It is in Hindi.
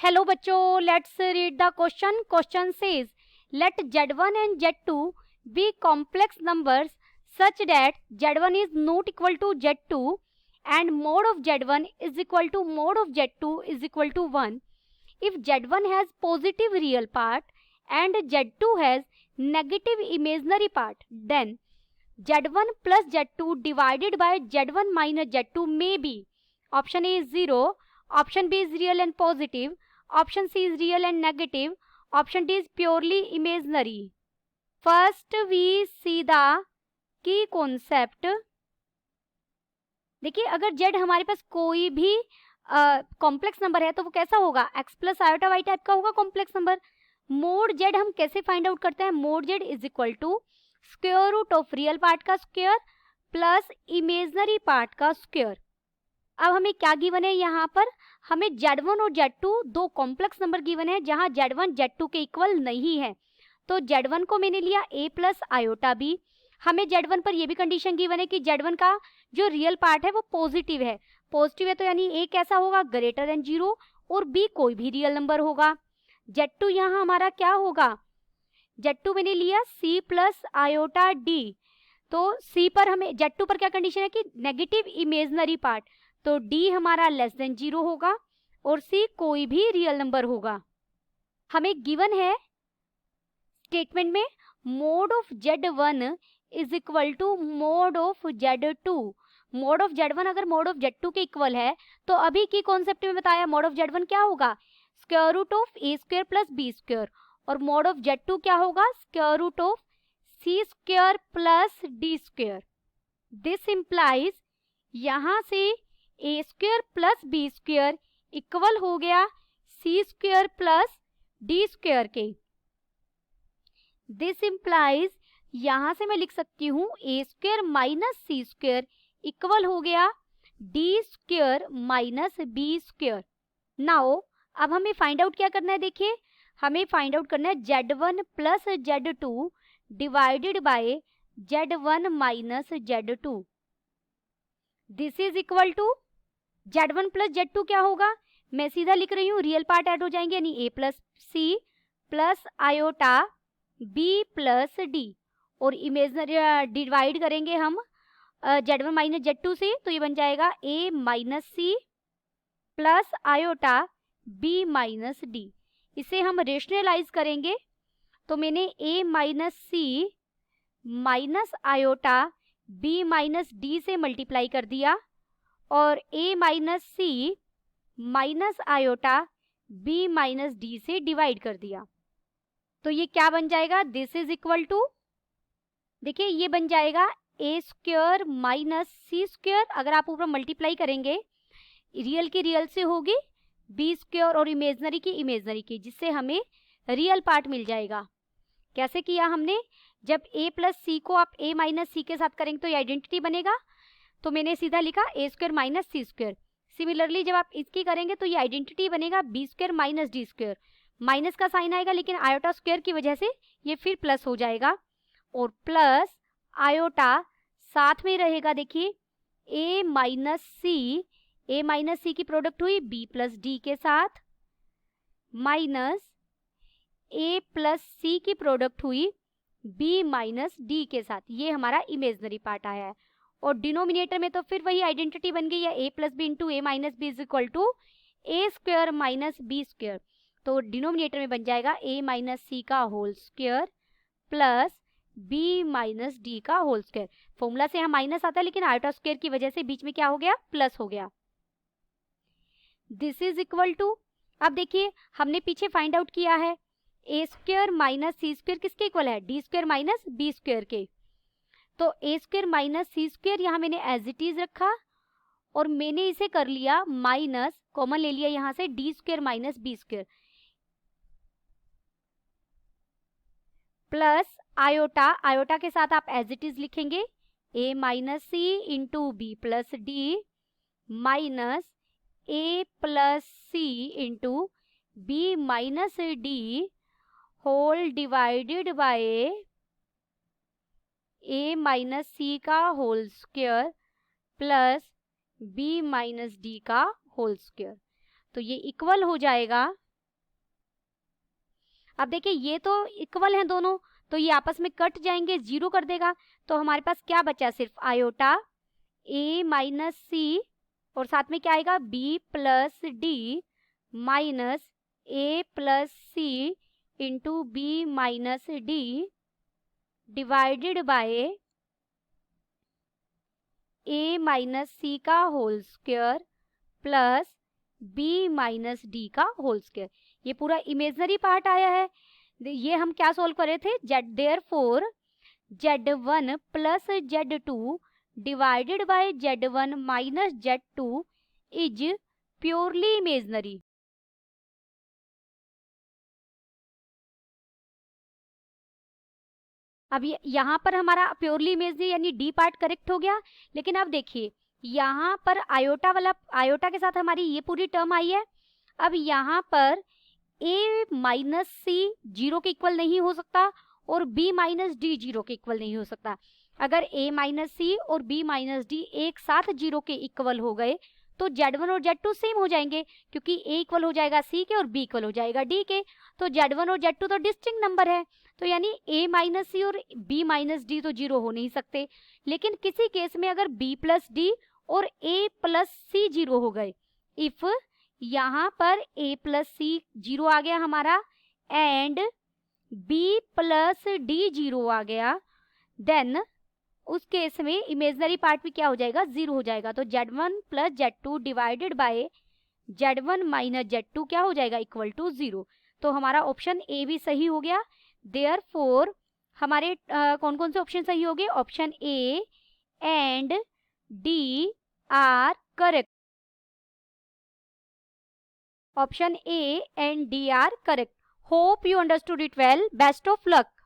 हेलो बच्चों, let's read the question. Question says late Z1 and Z2 be complex numbers such that Z1 is not equal to Z2 and mod of Z1 is equal to mod of Z2 is equal to 1. If Z1 has positive real part and Z2 has negative imaginary part, then Z1 plus Z2 divided by Z1 minus Z2 may be. Option A is 0, option B is real and positive, option C is real and negative, option D is purely imaginary. First we see the key concept. देखिए, अगर Z हमारे पास कोई भी कॉम्प्लेक्स नंबर है तो वो कैसा होगा, x plus iota y type का होगा कॉम्प्लेक्स नंबर. मोड Z हम कैसे फाइंड आउट करते हैं, mod Z is equal to square root of real part का स्क्वायर प्लस इमेजनरी पार्ट का स्क्वायर. अब हमें क्या गिवन है, यहाँ पर हमें Z1 और Z2 दो कॉम्प्लेक्स नंबर गिवन है जहां Z1 Z2 के इक्वल नहीं है. तो Z1 को मैंने लिया a प्लस आयोटा b. हमें Z1 पर यह भी कंडीशन गिवन है कि Z1 का जो रियल पार्ट है वो पॉजिटिव है. पॉजिटिव है तो यानी a कैसा होगा, ग्रेटर देन 0, और b कोई भी रियल नंबर होगा. Z2 यहाँ हमारा क्या होगा, Z2 मैंने लिया c प्लस आयोटा d. तो c पर हमें Z2 पर क्या कंडीशन है कि नेगेटिव इमेजनरी पार्ट, तो d हमारा लेस देन 0 होगा और c कोई भी रियल नंबर होगा. हमें गिवन है स्टेटमेंट में mod of Z1 is equal to mod of Z2. Mod of Z1 अगर मोड ऑफ Z2 के इक्वल है तो अभी की कॉन्सेप्ट में बताया मोड ऑफ Z1 क्या होगा, square root of a square plus b square, और मोड ऑफ Z2 क्या होगा, square root of c square plus d square. This implies यहां से a square plus b square equal हो गया c square plus d square के. दिस इंप्लाइज यहां से मैं लिख सकती हूं a square minus c square equal हो गया d square minus b square. Now अब हमें फाइंड आउट क्या करना है, देखिए हमें फाइंड आउट करना है Z1 plus Z2 divided by Z1 minus Z2. This is equal to Z1 plus Z2 क्या होगा, मैं सीधा लिख रही हूँ, रियल पार्ट ऐड हो जाएंगे यानी a plus c plus iota b plus d, और इमेजनरी डिवाइड करेंगे हम Z1 माइनस Z2 से, तो ये बन जाएगा a minus c plus iota b minus d. इसे हम रेशनलाइज करेंगे तो मैंने a minus c minus iota b minus d से मल्टीप्लाई कर दिया और a minus c minus iota b minus d से डिवाइड कर दिया. तो ये क्या बन जाएगा, दिस इज इक्वल टू, देखिए ये बन जाएगा a square minus c square. अगर आप ऊपर मल्टीप्लाई करेंगे रियल की रियल से होगी, b स्क्वायर और इमेजनरी की इमेजनरी की, जिससे हमें रियल पार्ट मिल जाएगा. कैसे किया हमने, जब a प्लस सी को आप a माइनस सी के साथ करेंगे तो ये आइडेंटिटी बनेगा, तो मैंने सीधा लिखा a square minus c square. Similarly जब आप इसकी करेंगे तो ये आइडेंटिटी बनेगा b square minus d square. Minus का साइन आएगा लेकिन आयोटा स्क्वायर की वजह से ये फिर प्लस हो जाएगा, और प्लस आयोटा साथ में रहेगा. देखिए a माइनस सी की प्रोडक्ट हुई b प्लस डी के साथ, माइनस a प्लस सी की प्रोडक्ट हुई b माइनस डी के साथ. ये हमारा इमेजनरी पार्ट आया है. और डिनोमिनेटर में तो फिर वही आइडेंटिटी बन गई है, a plus b into a minus b is equal to a square minus b square. तो डिनोमिनेटर में बन जाएगा a माइनस सी का whole square plus b minus d का होल स्क्वायर. फॉर्मूला से यहाँ माइनस आता है लेकिन आयोटा स्क्वायर की वजह से बीच में क्या हो गया, प्लस हो गया. दिस इज इक्वल टू, अब देखिए हमने पीछे फाइंड आउट किया है a square minus c square किसके इक्वल है, d square minus b square के. तो a square minus c square यहाँ मैंने एज इट इज रखा और मैंने इसे कर लिया माइनस, कॉमन ले लिया यहाँ से d square minus b square plus iota के साथ आप एज इट इज लिखेंगे a minus c into b plus d minus a plus c into b minus d whole divided by a minus c का whole square plus b minus d का होल स्क्वायर. तो ये इक्वल हो जाएगा अब देखिए ये तो इक्वल हैं दोनों, तो ये आपस में कट जाएंगे, 0 कर देगा। तो हमारे पास क्या बचा, सिर्फ आयोटा a माइनस सी और साथ में क्या आएगा b plus d minus a plus c into b minus d divided by a minus c का whole square plus b minus d का होल स्क्वायर। ये पूरा इमेजनरी पार्ट आया है। ये हम क्या सोल्व कर रहे थे, Z, therefore z1 plus z2 divided by z1 minus z2 is purely imaginary. अब यहाँ पर हमारा प्योरली इमेजनरी यानी डी पार्ट करेक्ट हो गया। लेकिन अब देखिए यहाँ पर आयोटा वाला, आयोटा के साथ हमारी ये पूरी टर्म आई है। अब यहाँ पर a माइनस सी 0 के इक्वल नहीं हो सकता और b माइनस डी 0 के इक्वल नहीं हो सकता। अगर a माइनस सी और b माइनस डी एक साथ 0 के इक्वल हो गए तो z1 और z2 सेम हो जाएंगे, क्योंकि a इक्वल हो जाएगा c के और b इक्वल हो जाएगा d के। तो z1 और z2 तो डिस्टिंक्ट नंबर है, तो यानी a माइनस सी और b माइनस डी तो 0 हो नहीं सकते। लेकिन किसी केस में अगर b प्लस डी और a प्लस सी 0 हो गए, इफ यहाँ पर a प्लस सी 0 आ गया हमारा एंड b प्लस डी 0 आ गया, देन उस केस में इमेजनरी पार्ट भी क्या हो जाएगा, 0 हो जाएगा। तो z1 plus z2 divided by z1 minus z2 क्या हो जाएगा, इक्वल टू 0। तो हमारा ऑप्शन ए भी सही हो गया। देयरफॉर हमारे कौन कौन से ऑप्शन सही हो गए, option A and D R correct. Option A and D R correct. Hope you understood it well. Best of luck.